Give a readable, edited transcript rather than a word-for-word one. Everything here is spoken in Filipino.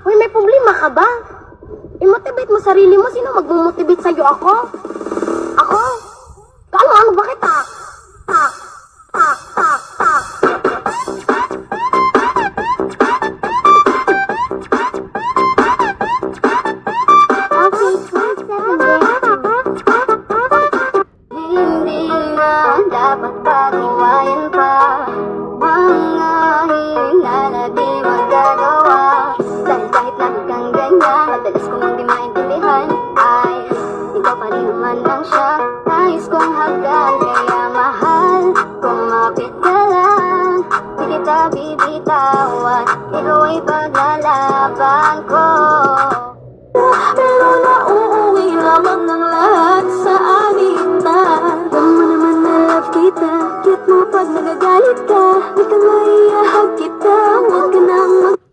Uy, may problema ka ba? I-motivate mo sarili mo. Sino mag-motivate sa'yo? Ako? Ako? Ano ba kita? Tak, tak, tak, tak. Okay, 27 Hindi na dapat pag-iwayan pa mga hilinga na di magagawa. Dahil kahit lagi kang ganyan, madalas kong hindi maintindihan ay ikaw pa rin naman ang siya nais kong hagdan. Kaya mahal, kumapit ka lang, di kita bibitawan, ikaw ay paglalaban ko. Pero nauuwi lamang ng lahat sa alitan. Alam mo naman na love kita, cute mo pag nagagalit ka. Di ka maiyahag kita, huwag ka nang